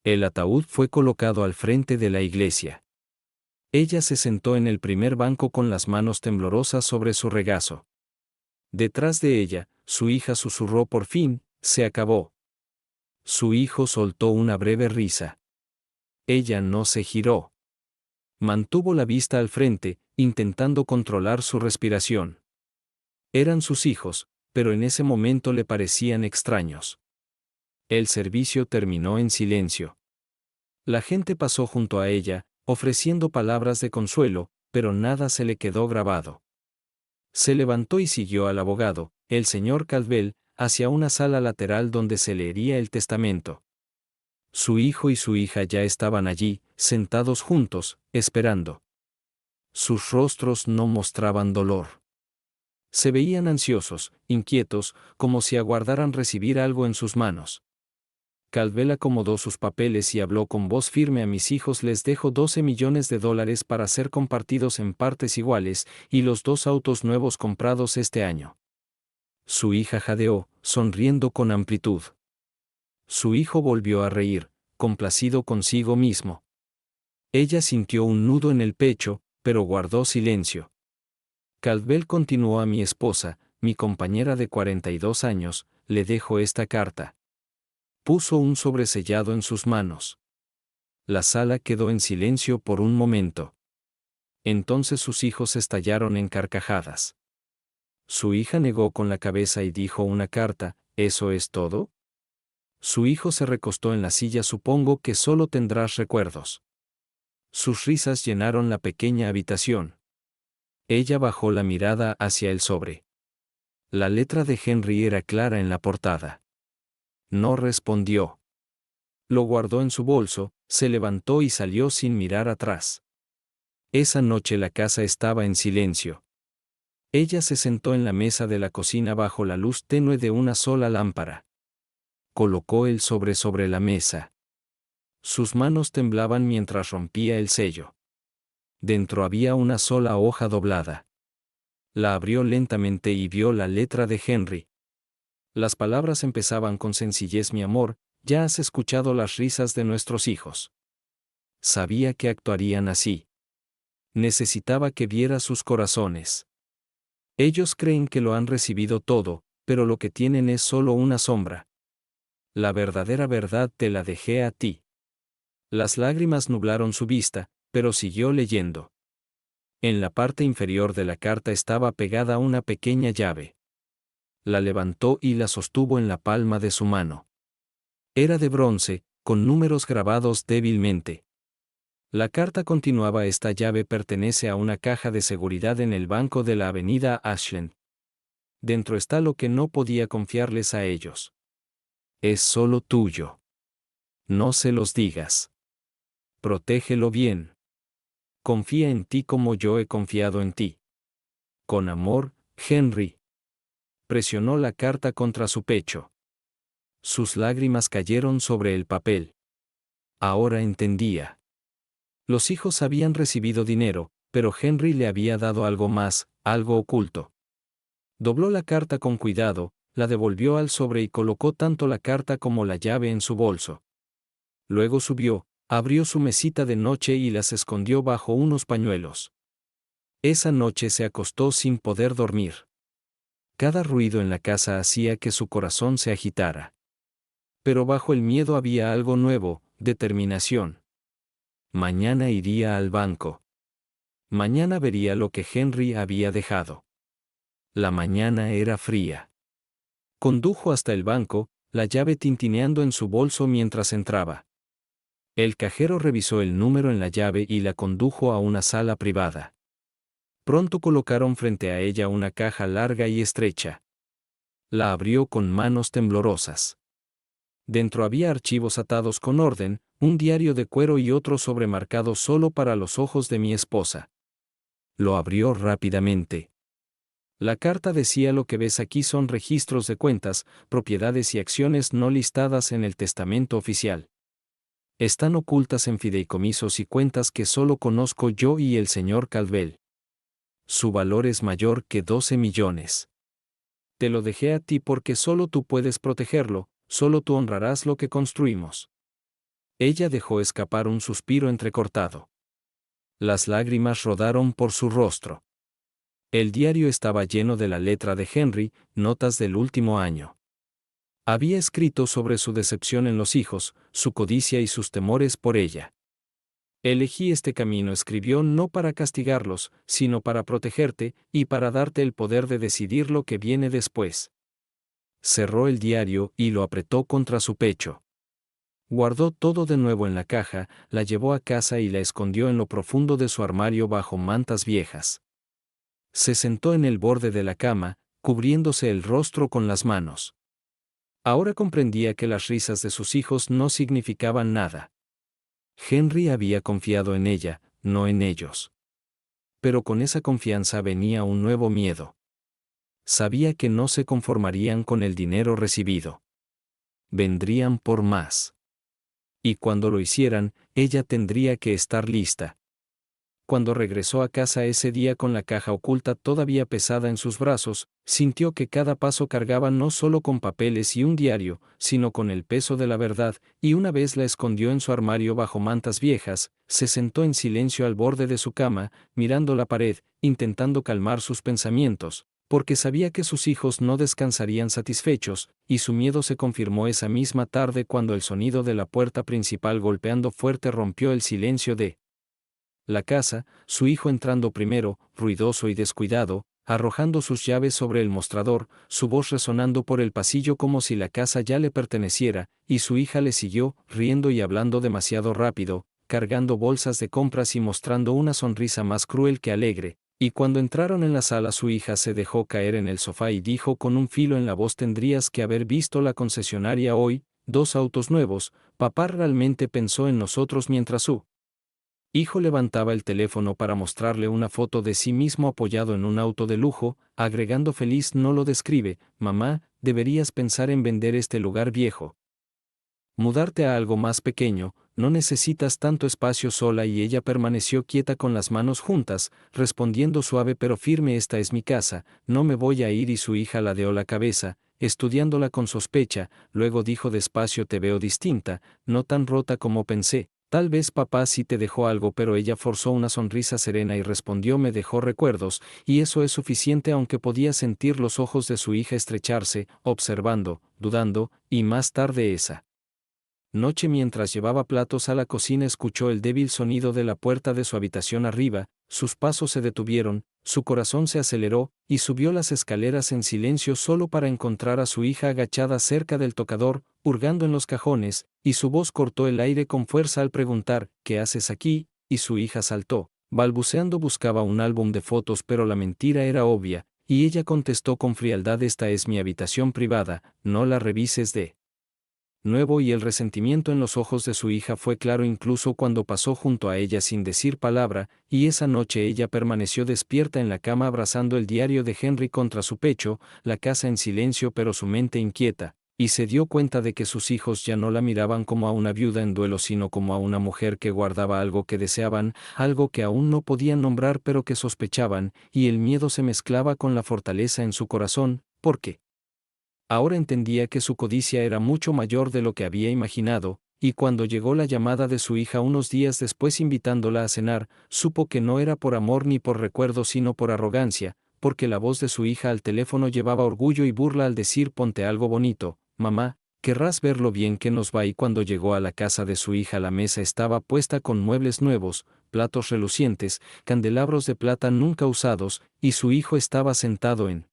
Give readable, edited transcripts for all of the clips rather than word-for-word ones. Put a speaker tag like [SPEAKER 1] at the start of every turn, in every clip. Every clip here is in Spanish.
[SPEAKER 1] El ataúd fue colocado al frente de la iglesia. Ella se sentó en el primer banco con las manos temblorosas sobre su regazo. Detrás de ella, su hija susurró por fin, «Se acabó». Su hijo soltó una breve risa. Ella no se giró. Mantuvo la vista al frente, intentando controlar su respiración. Eran sus hijos, pero en ese momento le parecían extraños. El servicio terminó en silencio. La gente pasó junto a ella, ofreciendo palabras de consuelo, pero nada se le quedó grabado. Se levantó y siguió al abogado, el señor Caldwell, hacia una sala lateral donde se leería el testamento. Su hijo y su hija ya estaban allí, sentados juntos, esperando. Sus rostros no mostraban dolor. Se veían ansiosos, inquietos, como si aguardaran recibir algo en sus manos. Caldwell acomodó sus papeles y habló con voz firme: a mis hijos les dejo $12 millones para ser compartidos en partes iguales, y los 2 autos nuevos comprados este año. Su hija jadeó, sonriendo con amplitud. Su hijo volvió a reír, complacido consigo mismo. Ella sintió un nudo en el pecho, pero guardó silencio. Caldwell continuó: a mi esposa, mi compañera de 42 años, le dejo esta carta. Puso un sobresellado en sus manos. La sala quedó en silencio por un momento. Entonces sus hijos estallaron en carcajadas. Su hija negó con la cabeza y dijo: una carta, ¿eso es todo? Su hijo se recostó en la silla: supongo que solo tendrás recuerdos. Sus risas llenaron la pequeña habitación. Ella bajó la mirada hacia el sobre. La letra de Henry era clara en la portada. No respondió. Lo guardó en su bolso, se levantó y salió sin mirar atrás. Esa noche la casa estaba en silencio. Ella se sentó en la mesa de la cocina bajo la luz tenue de una sola lámpara. Colocó el sobre la mesa. Sus manos temblaban mientras rompía el sello. Dentro había una sola hoja doblada. La abrió lentamente y vio la letra de Henry. Las palabras empezaban con sencillez: mi amor, ya has escuchado las risas de nuestros hijos. Sabía que actuarían así. Necesitaba que viera sus corazones. Ellos creen que lo han recibido todo, pero lo que tienen es solo una sombra. La verdadera verdad te la dejé a ti. Las lágrimas nublaron su vista, pero siguió leyendo. En la parte inferior de la carta estaba pegada una pequeña llave. La levantó y la sostuvo en la palma de su mano. Era de bronce, con números grabados débilmente. La carta continuaba: esta llave pertenece a una caja de seguridad en el banco de la avenida Ashland. Dentro está lo que no podía confiarles a ellos. Es solo tuyo. No se los digas. Protégelo bien. Confía en ti como yo he confiado en ti. Con amor, Henry. Presionó la carta contra su pecho. Sus lágrimas cayeron sobre el papel. Ahora entendía. Los hijos habían recibido dinero, pero Henry le había dado algo más, algo oculto. Dobló la carta con cuidado, la devolvió al sobre y colocó tanto la carta como la llave en su bolso. Luego subió, abrió su mesita de noche y las escondió bajo unos pañuelos. Esa noche se acostó sin poder dormir. Cada ruido en la casa hacía que su corazón se agitara. Pero bajo el miedo había algo nuevo: determinación. Mañana iría al banco. Mañana vería lo que Henry había dejado. La mañana era fría. Condujo hasta el banco, la llave tintineando en su bolso mientras entraba. El cajero revisó el número en la llave y la condujo a una sala privada. Pronto colocaron frente a ella una caja larga y estrecha. La abrió con manos temblorosas. Dentro había archivos atados con orden, un diario de cuero y otro sobremarcado solo para los ojos de mi esposa. Lo abrió rápidamente. La carta decía: lo que ves aquí son registros de cuentas, propiedades y acciones no listadas en el testamento oficial. Están ocultas en fideicomisos y cuentas que solo conozco yo y el señor Caldwell. Su valor es mayor que 12 millones. Te lo dejé a ti porque solo tú puedes protegerlo, solo tú honrarás lo que construimos. Ella dejó escapar un suspiro entrecortado. Las lágrimas rodaron por su rostro. El diario estaba lleno de la letra de Henry, notas del último año. Había escrito sobre su decepción en los hijos, su codicia y sus temores por ella. Elegí este camino, escribió, no para castigarlos, sino para protegerte, y para darte el poder de decidir lo que viene después. Cerró el diario y lo apretó contra su pecho. Guardó todo de nuevo en la caja, la llevó a casa y la escondió en lo profundo de su armario bajo mantas viejas. Se sentó en el borde de la cama, cubriéndose el rostro con las manos. Ahora comprendía que las risas de sus hijos no significaban nada. Henry había confiado en ella, no en ellos. Pero con esa confianza venía un nuevo miedo. Sabía que no se conformarían con el dinero recibido. Vendrían por más. Y cuando lo hicieran, ella tendría que estar lista. Cuando regresó a casa ese día con la caja oculta todavía pesada en sus brazos, sintió que cada paso cargaba no solo con papeles y un diario, sino con el peso de la verdad, y una vez la escondió en su armario bajo mantas viejas, se sentó en silencio al borde de su cama, mirando la pared, intentando calmar sus pensamientos, porque sabía que sus hijos no descansarían satisfechos, y su miedo se confirmó esa misma tarde cuando el sonido de la puerta principal golpeando fuerte rompió el silencio de la casa, su hijo entrando primero, ruidoso y descuidado, arrojando sus llaves sobre el mostrador, su voz resonando por el pasillo como si la casa ya le perteneciera, y su hija le siguió, riendo y hablando demasiado rápido, cargando bolsas de compras y mostrando una sonrisa más cruel que alegre, y cuando entraron en la sala su hija se dejó caer en el sofá y dijo con un filo en la voz: tendrías que haber visto la concesionaria hoy, 2 autos nuevos, papá realmente pensó en nosotros mientras su hijo levantaba el teléfono para mostrarle una foto de sí mismo apoyado en un auto de lujo, agregando feliz: no lo describe, mamá, deberías pensar en vender este lugar viejo. Mudarte a algo más pequeño, no necesitas tanto espacio sola. Y ella permaneció quieta con las manos juntas, respondiendo suave pero firme: esta es mi casa, no me voy a ir. Y su hija ladeó la cabeza, estudiándola con sospecha, luego dijo despacio: te veo distinta, no tan rota como pensé. Tal vez papá sí te dejó algo, pero ella forzó una sonrisa serena y respondió: me dejó recuerdos, y eso es suficiente. Aunque podía sentir los ojos de su hija estrecharse, observando, dudando, y más tarde esa noche mientras llevaba platos a la cocina escuchó el débil sonido de la puerta de su habitación arriba, sus pasos se detuvieron, su corazón se aceleró, y subió las escaleras en silencio solo para encontrar a su hija agachada cerca del tocador, hurgando en los cajones, y su voz cortó el aire con fuerza al preguntar: ¿qué haces aquí? Y su hija saltó, balbuceando: buscaba un álbum de fotos, pero la mentira era obvia, y ella contestó con frialdad: esta es mi habitación privada, no la revises de nuevo. Y el resentimiento en los ojos de su hija fue claro incluso cuando pasó junto a ella sin decir palabra, y esa noche ella permaneció despierta en la cama abrazando el diario de Henry contra su pecho, la casa en silencio pero su mente inquieta, y se dio cuenta de que sus hijos ya no la miraban como a una viuda en duelo, sino como a una mujer que guardaba algo que deseaban, algo que aún no podían nombrar pero que sospechaban, y el miedo se mezclaba con la fortaleza en su corazón, porque ahora entendía que su codicia era mucho mayor de lo que había imaginado, y cuando llegó la llamada de su hija unos días después invitándola a cenar, supo que no era por amor ni por recuerdo sino por arrogancia, porque la voz de su hija al teléfono llevaba orgullo y burla al decir: ponte algo bonito, mamá, querrás ver lo bien que nos va. Y cuando llegó a la casa de su hija la mesa estaba puesta con muebles nuevos, platos relucientes, candelabros de plata nunca usados, y su hijo estaba sentado en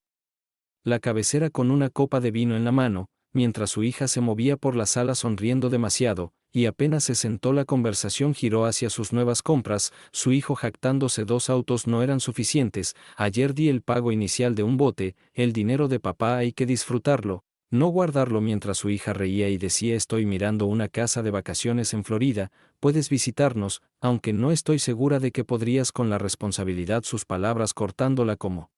[SPEAKER 1] la cabecera con una copa de vino en la mano, mientras su hija se movía por la sala sonriendo demasiado, y apenas se sentó la conversación giró hacia sus nuevas compras, su hijo jactándose: 2 autos no eran suficientes, ayer di el pago inicial de un bote, el dinero de papá hay que disfrutarlo, no guardarlo. Mientras su hija reía y decía: estoy mirando una casa de vacaciones en Florida, puedes visitarnos, aunque no estoy segura de que podrías con la responsabilidad. Sus palabras cortándola como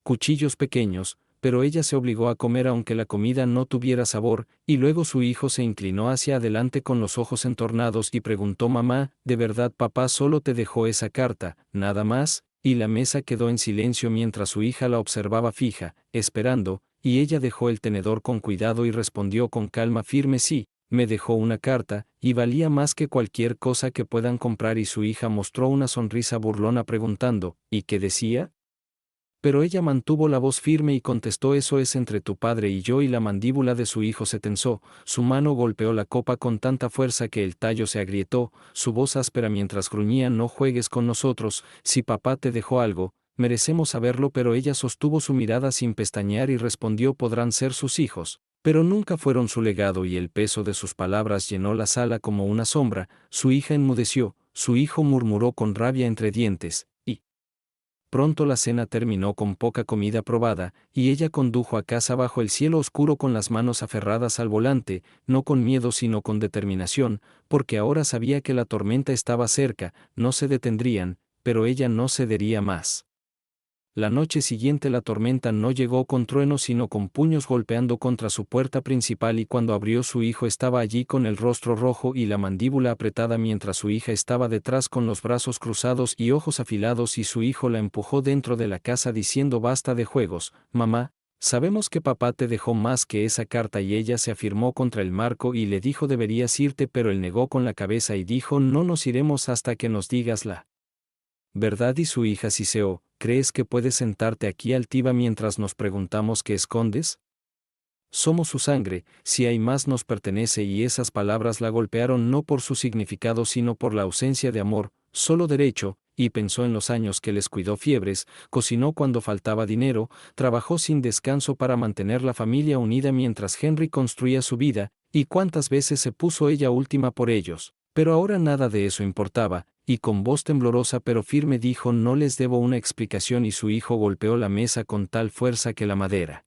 [SPEAKER 1] cuchillos pequeños, pero ella se obligó a comer aunque la comida no tuviera sabor, y luego su hijo se inclinó hacia adelante con los ojos entornados y preguntó: mamá, ¿de verdad papá solo te dejó esa carta, nada más? Y la mesa quedó en silencio mientras su hija la observaba fija, esperando, y ella dejó el tenedor con cuidado y respondió con calma firme: sí, Me dejó una carta, y valía más que cualquier cosa que puedan comprar, y su hija mostró una sonrisa burlona preguntando, ¿y qué decía? Pero ella mantuvo la voz firme y contestó: eso es entre tu padre y yo. Y la mandíbula de su hijo se tensó, su mano golpeó la copa con tanta fuerza que el tallo se agrietó, su voz áspera mientras gruñía: no juegues con nosotros, si papá te dejó algo, merecemos saberlo. Pero ella sostuvo su mirada sin pestañear y respondió: podrán ser sus hijos, pero nunca fueron su legado. Y el peso de sus palabras llenó la sala como una sombra. Su hija enmudeció, su hijo murmuró con rabia entre dientes, y pronto la cena terminó con poca comida probada, y ella condujo a casa bajo el cielo oscuro con las manos aferradas al volante, no con miedo sino con determinación, porque ahora sabía que la tormenta estaba cerca, no se detendrían, pero ella no cedería más. La noche siguiente la tormenta no llegó con truenos sino con puños golpeando contra su puerta principal, y cuando abrió su hijo estaba allí con el rostro rojo y la mandíbula apretada, mientras su hija estaba detrás con los brazos cruzados y ojos afilados, y su hijo la empujó dentro de la casa diciendo: basta de juegos, mamá, sabemos que papá te dejó más que esa carta. Y ella se afirmó contra el marco y le dijo: deberías irte, pero él negó con la cabeza y dijo: no nos iremos hasta que nos digas la verdad. Y su hija siseó: ¿crees que puedes sentarte aquí altiva mientras nos preguntamos qué escondes? Somos su sangre, si hay más nos pertenece. Y esas palabras la golpearon no por su significado sino por la ausencia de amor, solo derecho, y pensó en los años que les cuidó fiebres, cocinó cuando faltaba dinero, trabajó sin descanso para mantener la familia unida mientras Henry construía su vida, y cuántas veces se puso ella última por ellos. Pero ahora nada de eso importaba, y con voz temblorosa pero firme dijo: no les debo una explicación. Y su hijo golpeó la mesa con tal fuerza que la madera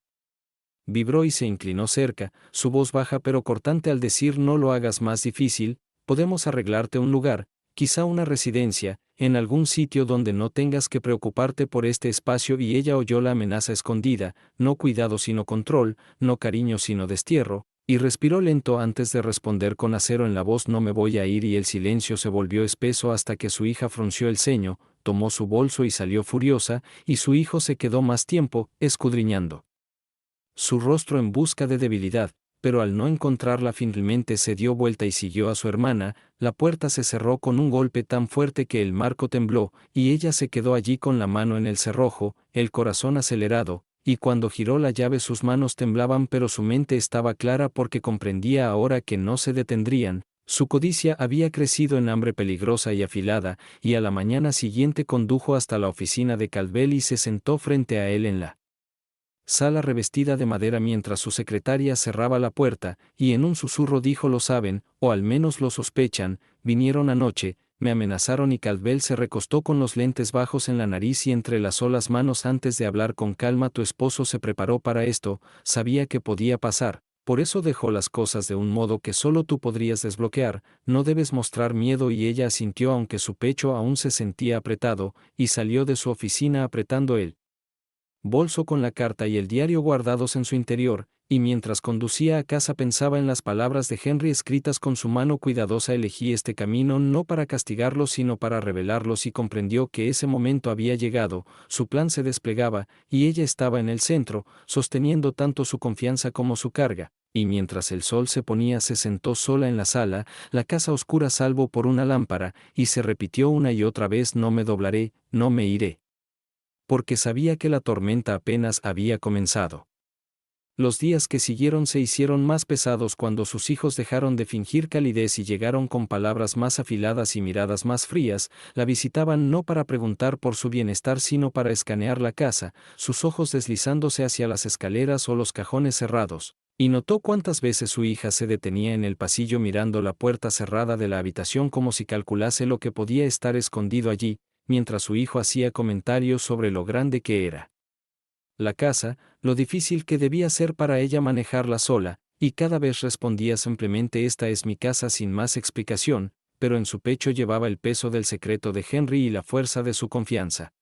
[SPEAKER 1] vibró y se inclinó cerca, su voz baja pero cortante al decir: no lo hagas más difícil, podemos arreglarte un lugar, quizá una residencia, en algún sitio donde no tengas que preocuparte por este espacio. Y ella oyó la amenaza escondida: no cuidado sino control, no cariño sino destierro, y respiró lento antes de responder con acero en la voz: no me voy a ir. Y el silencio se volvió espeso hasta que su hija frunció el ceño, tomó su bolso y salió furiosa, y su hijo se quedó más tiempo, escudriñando su rostro en busca de debilidad, pero al no encontrarla finalmente se dio vuelta y siguió a su hermana. La puerta se cerró con un golpe tan fuerte que el marco tembló, y ella se quedó allí con la mano en el cerrojo, el corazón acelerado, y cuando giró la llave sus manos temblaban, pero su mente estaba clara porque comprendía ahora que no se detendrían. Su codicia había crecido en hambre peligrosa y afilada, y a la mañana siguiente condujo hasta la oficina de Caldwell y se sentó frente a él en la sala revestida de madera mientras su secretaria cerraba la puerta, y en un susurro dijo: lo saben, o al menos lo sospechan, vinieron anoche, me amenazaron. Y Caldwell se recostó con los lentes bajos en la nariz y entrelazó las manos antes de hablar con calma: tu esposo se preparó para esto, sabía que podía pasar, por eso dejó las cosas de un modo que solo tú podrías desbloquear, no debes mostrar miedo. Y ella asintió aunque su pecho aún se sentía apretado, y salió de su oficina apretando el bolso con la carta y el diario guardados en su interior, y mientras conducía a casa pensaba en las palabras de Henry escritas con su mano cuidadosa: elegí este camino no para castigarlos sino para revelarlos. Y comprendió que ese momento había llegado, su plan se desplegaba, y ella estaba en el centro, sosteniendo tanto su confianza como su carga. Y mientras el sol se ponía se sentó sola en la sala, la casa oscura salvo por una lámpara, y se repitió una y otra vez: no me doblaré, no me iré. Porque sabía que la tormenta apenas había comenzado. Los días que siguieron se hicieron más pesados cuando sus hijos dejaron de fingir calidez y llegaron con palabras más afiladas y miradas más frías. La visitaban no para preguntar por su bienestar sino para escanear la casa, sus ojos deslizándose hacia las escaleras o los cajones cerrados, y notó cuántas veces su hija se detenía en el pasillo mirando la puerta cerrada de la habitación como si calculase lo que podía estar escondido allí, mientras su hijo hacía comentarios sobre lo grande que era la casa, lo difícil que debía ser para ella manejarla sola, y cada vez respondía simplemente: esta es mi casa, sin más explicación, pero en su pecho llevaba el peso del secreto de Henry y la fuerza de su confianza.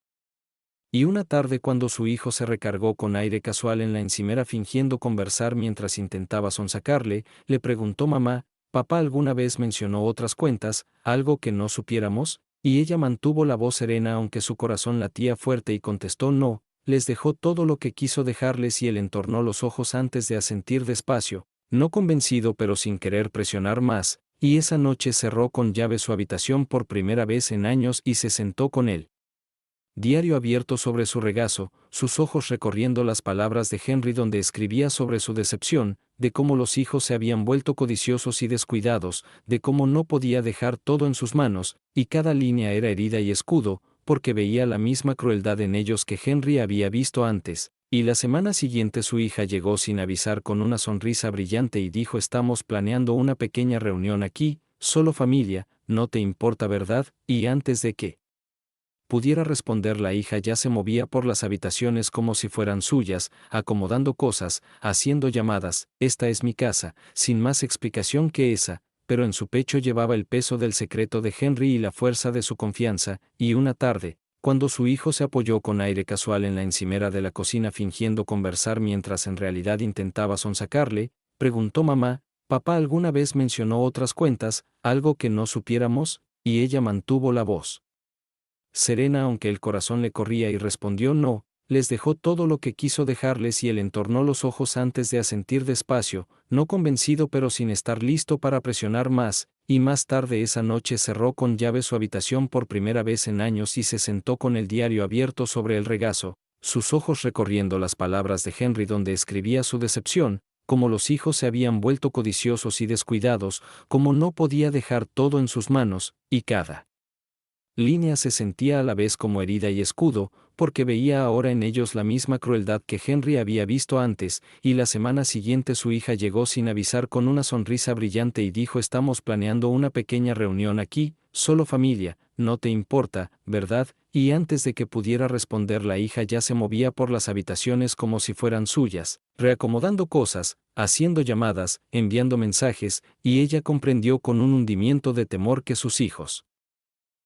[SPEAKER 1] Y una tarde cuando su hijo se recargó con aire casual en la encimera fingiendo conversar mientras intentaba sonsacarle, le preguntó: mamá, ¿papá alguna vez mencionó otras cuentas, algo que no supiéramos? Y ella mantuvo la voz serena aunque su corazón latía fuerte y contestó: no, les dejó todo lo que quiso dejarles. Y él entornó los ojos antes de asentir despacio: no convencido pero sin querer presionar más, y esa noche cerró con llave su habitación por primera vez en años y se sentó con él. Diario abierto sobre su regazo, sus ojos recorriendo las palabras de Henry donde escribía sobre su decepción, de cómo los hijos se habían vuelto codiciosos y descuidados, de cómo no podía dejar todo en sus manos, y cada línea era herida y escudo, porque veía la misma crueldad en ellos que Henry había visto antes. Y la semana siguiente su hija llegó sin avisar con una sonrisa brillante y dijo: estamos planeando una pequeña reunión aquí, solo familia, no te importa, ¿verdad? Y antes de que pudiera responder, la hija ya se movía por las habitaciones como si fueran suyas, acomodando cosas, haciendo llamadas. Esta es mi casa, sin más explicación que esa, pero en su pecho llevaba el peso del secreto de Henry y la fuerza de su confianza, y una tarde, cuando su hijo se apoyó con aire casual en la encimera de la cocina fingiendo conversar mientras en realidad intentaba sonsacarle, preguntó: mamá, ¿papá alguna vez mencionó otras cuentas, algo que no supiéramos? Y ella mantuvo la voz serena aunque el corazón le corría y respondió: no, les dejó todo lo que quiso dejarles. Y él entornó los ojos antes de asentir despacio, no convencido pero sin estar listo para presionar más, y más tarde esa noche cerró con llave su habitación por primera vez en años y se sentó con el diario abierto sobre el regazo, sus ojos recorriendo las palabras de Henry donde escribía su decepción, como los hijos se habían vuelto codiciosos y descuidados, como no podía dejar todo en sus manos, y cada línea se sentía a la vez como herida y escudo, porque veía ahora en ellos la misma crueldad que Henry había visto antes. Y la semana siguiente su hija llegó sin avisar con una sonrisa brillante y dijo: estamos planeando una pequeña reunión aquí, solo familia, no te importa, ¿verdad? Y antes de que pudiera responder, la hija ya se movía por las habitaciones como si fueran suyas, reacomodando cosas, haciendo llamadas, enviando mensajes, y ella comprendió con un hundimiento de temor que sus hijos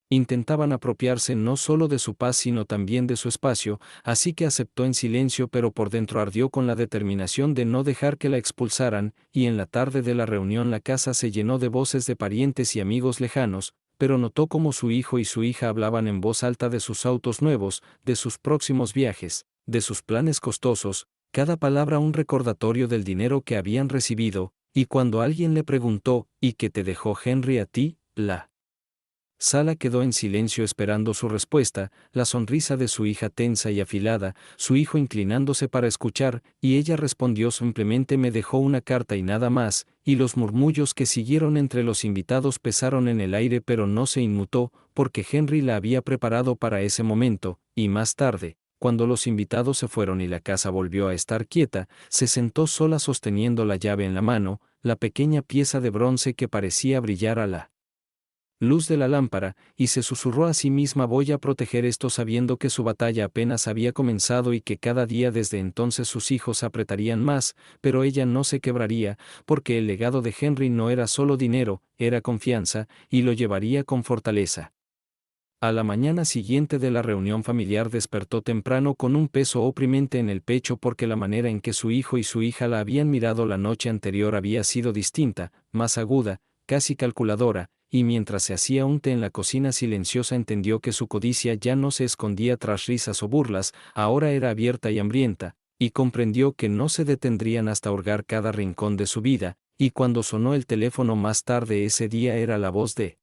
[SPEAKER 1] intentaban apropiarse no solo de su paz sino también de su espacio, así que aceptó en silencio, pero por dentro ardió con la determinación de no dejar que la expulsaran. Y en la tarde de la reunión la casa se llenó de voces de parientes y amigos lejanos, pero notó cómo su hijo y su hija hablaban en voz alta de sus autos nuevos, de sus próximos viajes, de sus planes costosos, cada palabra un recordatorio del dinero que habían recibido. Y cuando alguien le preguntó: ¿y qué te dejó Henry a ti? La sala quedó en silencio esperando su respuesta, la sonrisa de su hija tensa y afilada, su hijo inclinándose para escuchar, y ella respondió simplemente: me dejó una carta y nada más. Y los murmullos que siguieron entre los invitados pesaron en el aire, pero no se inmutó, porque Henry la había preparado para ese momento. Y más tarde, cuando los invitados se fueron y la casa volvió a estar quieta, se sentó sola sosteniendo la llave en la mano, la pequeña pieza de bronce que parecía brillar a la luz de la lámpara, y se susurró a sí misma: voy a proteger esto, sabiendo que su batalla apenas había comenzado y que cada día desde entonces sus hijos apretarían más, pero ella no se quebraría, porque el legado de Henry no era solo dinero, era confianza, y lo llevaría con fortaleza. A la mañana siguiente de la reunión familiar despertó temprano con un peso oprimente en el pecho, porque la manera en que su hijo y su hija la habían mirado la noche anterior había sido distinta, más aguda, casi calculadora, y mientras se hacía un té en la cocina silenciosa entendió que su codicia ya no se escondía tras risas o burlas, ahora era abierta y hambrienta, y comprendió que no se detendrían hasta hurgar cada rincón de su vida. Y cuando sonó el teléfono más tarde ese día era la voz de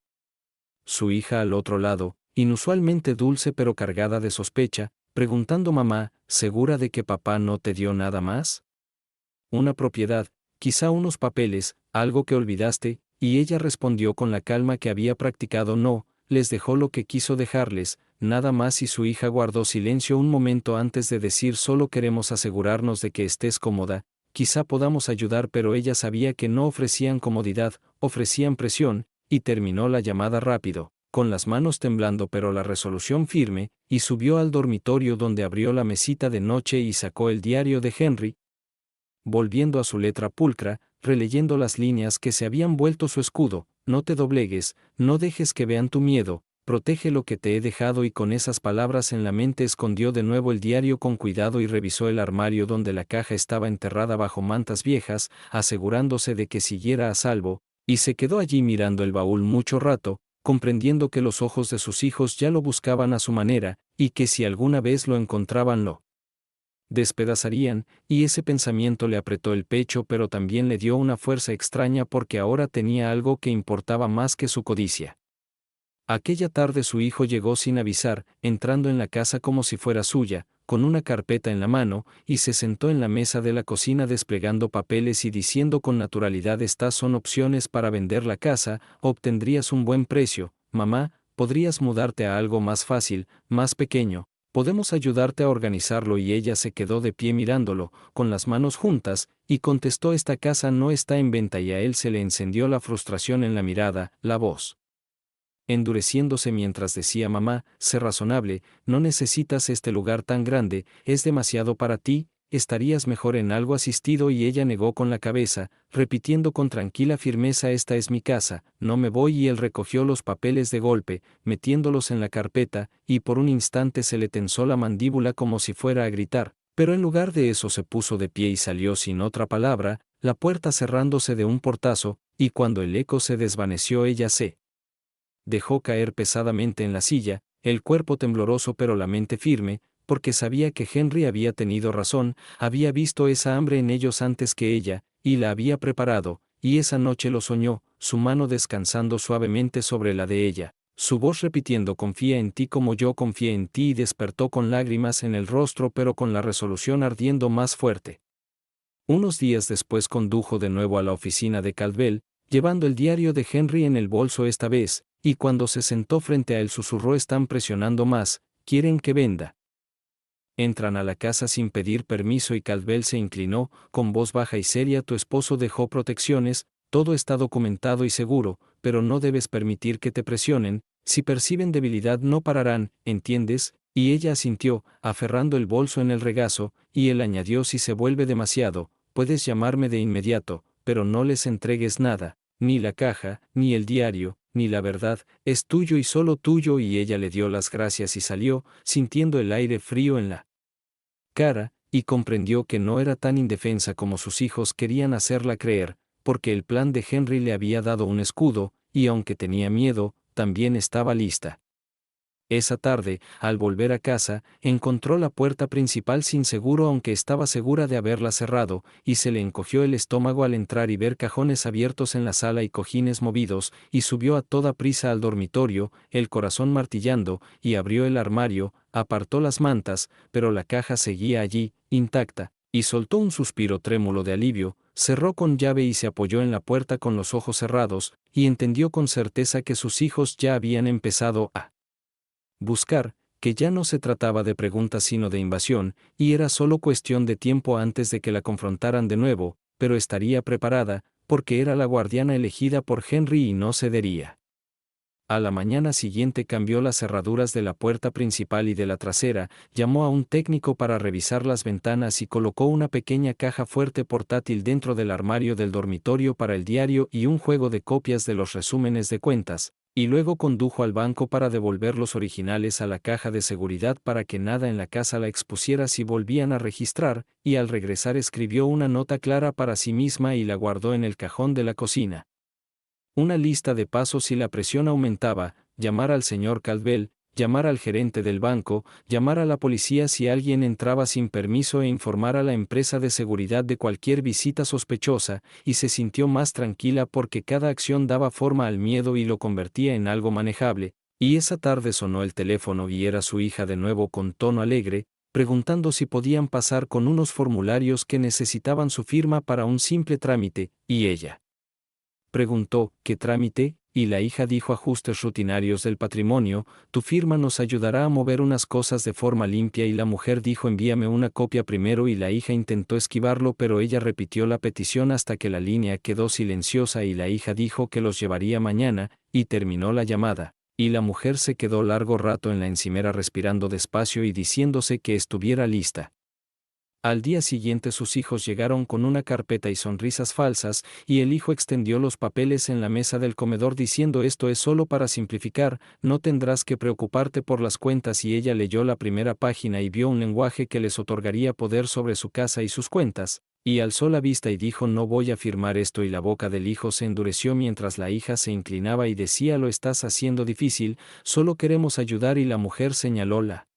[SPEAKER 1] su hija al otro lado, inusualmente dulce pero cargada de sospecha, preguntando: mamá, ¿segura de que papá no te dio nada más? Una propiedad, quizá unos papeles, algo que olvidaste. Y ella respondió con la calma que había practicado: no, les dejó lo que quiso dejarles, nada más. Y su hija guardó silencio un momento antes de decir: solo queremos asegurarnos de que estés cómoda, quizá podamos ayudar. Pero ella sabía que no ofrecían comodidad, ofrecían presión, y terminó la llamada rápido, con las manos temblando pero la resolución firme, y subió al dormitorio donde abrió la mesita de noche y sacó el diario de Henry, volviendo a su letra pulcra, releyendo las líneas que se habían vuelto su escudo: no te doblegues, no dejes que vean tu miedo, protege lo que te he dejado. Y con esas palabras en la mente escondió de nuevo el diario con cuidado y revisó el armario donde la caja estaba enterrada bajo mantas viejas, asegurándose de que siguiera a salvo, y se quedó allí mirando el baúl mucho rato, comprendiendo que los ojos de sus hijos ya lo buscaban a su manera, y que si alguna vez lo encontraban lo despedazarían, y ese pensamiento le apretó el pecho, pero también le dio una fuerza extraña porque ahora tenía algo que importaba más que su codicia. Aquella tarde su hijo llegó sin avisar, entrando en la casa como si fuera suya, con una carpeta en la mano, y se sentó en la mesa de la cocina desplegando papeles y diciendo con naturalidad: estas son opciones para vender la casa, obtendrías un buen precio, mamá, podrías mudarte a algo más fácil, más pequeño, podemos ayudarte a organizarlo. Y ella se quedó de pie mirándolo, con las manos juntas, y contestó: esta casa no está en venta. Y a él se le encendió la frustración en la mirada, la voz endureciéndose mientras decía: mamá, sé razonable, no necesitas este lugar tan grande, es demasiado para ti, estarías mejor en algo asistido. Y ella negó con la cabeza, repitiendo con tranquila firmeza: esta es mi casa, no me voy. Y él recogió los papeles de golpe, metiéndolos en la carpeta, y por un instante se le tensó la mandíbula como si fuera a gritar, pero en lugar de eso se puso de pie y salió sin otra palabra, la puerta cerrándose de un portazo, y cuando el eco se desvaneció ella se dejó caer pesadamente en la silla, el cuerpo tembloroso pero la mente firme, porque sabía que Henry había tenido razón, había visto esa hambre en ellos antes que ella, y la había preparado, y esa noche lo soñó, su mano descansando suavemente sobre la de ella, su voz repitiendo: confía en ti como yo confié en ti. Y despertó con lágrimas en el rostro pero con la resolución ardiendo más fuerte. Unos días después condujo de nuevo a la oficina de Caldwell, llevando el diario de Henry en el bolso esta vez, y cuando se sentó frente a él susurró: están presionando más, quieren que venda. Entran a la casa sin pedir permiso y Caldwell se inclinó, con voz baja y seria: tu esposo dejó protecciones, todo está documentado y seguro, pero no debes permitir que te presionen, si perciben debilidad no pararán, ¿entiendes? Y ella asintió, aferrando el bolso en el regazo, y él añadió: si se vuelve demasiado, puedes llamarme de inmediato, pero no les entregues nada, ni la caja, ni el diario, ni la verdad, es tuyo y solo tuyo. Y ella le dio las gracias y salió, sintiendo el aire frío en la cara, y comprendió que no era tan indefensa como sus hijos querían hacerla creer, porque el plan de Henry le había dado un escudo, y aunque tenía miedo, también estaba lista. Esa tarde, al volver a casa, encontró la puerta principal sin seguro, aunque estaba segura de haberla cerrado, y se le encogió el estómago al entrar y ver cajones abiertos en la sala y cojines movidos, y subió a toda prisa al dormitorio, el corazón martillando, y abrió el armario, apartó las mantas, pero la caja seguía allí, intacta, y soltó un suspiro trémulo de alivio, cerró con llave y se apoyó en la puerta con los ojos cerrados, y entendió con certeza que sus hijos ya habían empezado a buscar, que ya no se trataba de preguntas sino de invasión, y era solo cuestión de tiempo antes de que la confrontaran de nuevo, pero estaría preparada, porque era la guardiana elegida por Henry y no cedería. A la mañana siguiente cambió las cerraduras de la puerta principal y de la trasera, llamó a un técnico para revisar las ventanas y colocó una pequeña caja fuerte portátil dentro del armario del dormitorio para el diario y un juego de copias de los resúmenes de cuentas, y luego condujo al banco para devolver los originales a la caja de seguridad para que nada en la casa la expusiera si volvían a registrar, y al regresar escribió una nota clara para sí misma y la guardó en el cajón de la cocina. Una lista de pasos si la presión aumentaba: llamar al señor Caldwell, llamar al gerente del banco, llamar a la policía si alguien entraba sin permiso e informar a la empresa de seguridad de cualquier visita sospechosa, y se sintió más tranquila porque cada acción daba forma al miedo y lo convertía en algo manejable. Y esa tarde sonó el teléfono y era su hija de nuevo con tono alegre, preguntando si podían pasar con unos formularios que necesitaban su firma para un simple trámite, y ella preguntó: ¿qué trámite? Y la hija dijo: ajustes rutinarios del patrimonio, tu firma nos ayudará a mover unas cosas de forma limpia. Y la mujer dijo: envíame una copia primero. Y la hija intentó esquivarlo, pero ella repitió la petición hasta que la línea quedó silenciosa y la hija dijo que los llevaría mañana, y terminó la llamada, y la mujer se quedó largo rato en la encimera respirando despacio y diciéndose que estuviera lista. Al día siguiente sus hijos llegaron con una carpeta y sonrisas falsas, y el hijo extendió los papeles en la mesa del comedor diciendo: esto es solo para simplificar, no tendrás que preocuparte por las cuentas. Y ella leyó la primera página y vio un lenguaje que les otorgaría poder sobre su casa y sus cuentas, y alzó la vista y dijo: no voy a firmar esto. Y la boca del hijo se endureció mientras la hija se inclinaba y decía: lo estás haciendo difícil, solo queremos ayudar. Y la mujer señaló la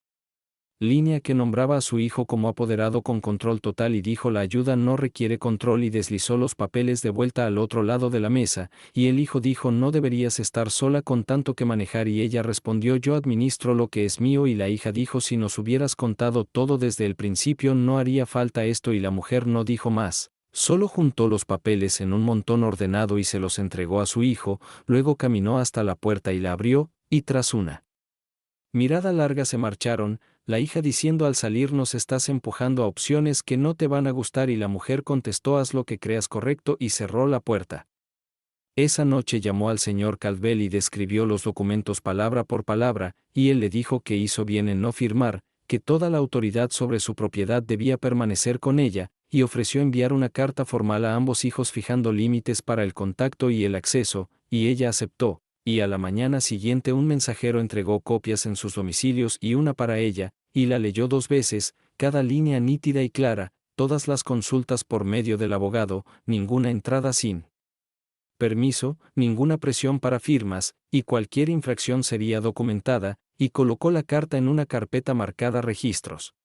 [SPEAKER 1] línea que nombraba a su hijo como apoderado con control total y dijo la ayuda no requiere control y deslizó los papeles de vuelta al otro lado de la mesa, y el hijo dijo no deberías estar sola con tanto que manejar y ella respondió yo administro lo que es mío y la hija dijo si nos hubieras contado todo desde el principio no haría falta esto y la mujer no dijo más. Solo juntó los papeles en un montón ordenado y se los entregó a su hijo, luego caminó hasta la puerta y la abrió, y tras una mirada larga se marcharon, la hija diciendo al salir nos estás empujando a opciones que no te van a gustar y la mujer contestó haz lo que creas correcto y cerró la puerta. Esa noche llamó al señor Caldwell y describió los documentos palabra por palabra, y él le dijo que hizo bien en no firmar, que toda la autoridad sobre su propiedad debía permanecer con ella, y ofreció enviar una carta formal a ambos hijos fijando límites para el contacto y el acceso, y ella aceptó, y a la mañana siguiente un mensajero entregó copias en sus domicilios y una para ella, y la leyó 2 veces, cada línea nítida y clara, todas las consultas por medio del abogado, ninguna entrada sin permiso, ninguna presión para firmas, y cualquier infracción sería documentada, y colocó la carta en una carpeta marcada registros.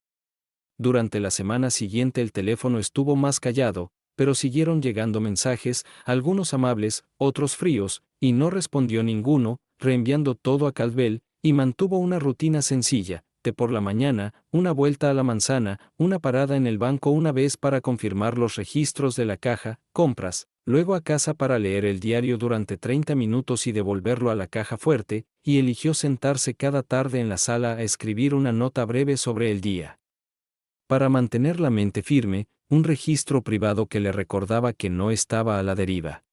[SPEAKER 1] Durante la semana siguiente el teléfono estuvo más callado, pero siguieron llegando mensajes, algunos amables, otros fríos, y no respondió ninguno, reenviando todo a Caldwell, y mantuvo una rutina sencilla, té por la mañana, una vuelta a la manzana, una parada en el banco una vez para confirmar los registros de la caja, compras, luego a casa para leer el diario durante 30 minutos y devolverlo a la caja fuerte, y eligió sentarse cada tarde en la sala a escribir una nota breve sobre el día. Para mantener la mente firme, un registro privado que le recordaba que no estaba a la deriva.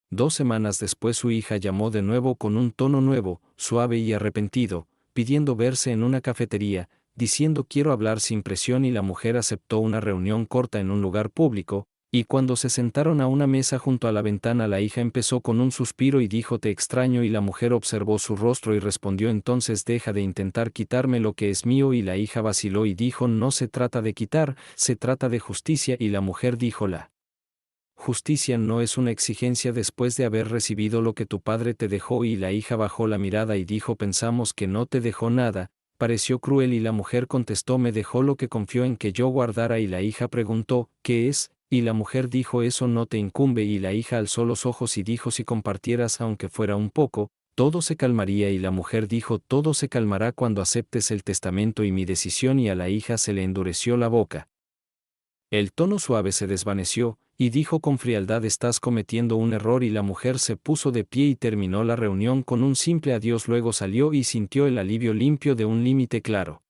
[SPEAKER 1] 2 semanas después su hija llamó de nuevo con un tono nuevo, suave y arrepentido, pidiendo verse en una cafetería, diciendo quiero hablar sin presión y la mujer aceptó una reunión corta en un lugar público, y cuando se sentaron a una mesa junto a la ventana la hija empezó con un suspiro y dijo te extraño y la mujer observó su rostro y respondió entonces deja de intentar quitarme lo que es mío y la hija vaciló y dijo no se trata de quitar, se trata de justicia y la mujer dijo la justicia no es una exigencia después de haber recibido lo que tu padre te dejó y la hija bajó la mirada y dijo pensamos que no te dejó nada, pareció cruel y la mujer contestó me dejó lo que confió en que yo guardara y la hija preguntó, ¿qué es? Y la mujer dijo eso no te incumbe y la hija alzó los ojos y dijo si compartieras aunque fuera un poco, todo se calmaría y la mujer dijo todo se calmará cuando aceptes el testamento y mi decisión y a la hija se le endureció la boca. El tono suave se desvaneció, y dijo con frialdad estás cometiendo un error y la mujer se puso de pie y terminó la reunión con un simple adiós luego salió y sintió el alivio limpio de un límite claro.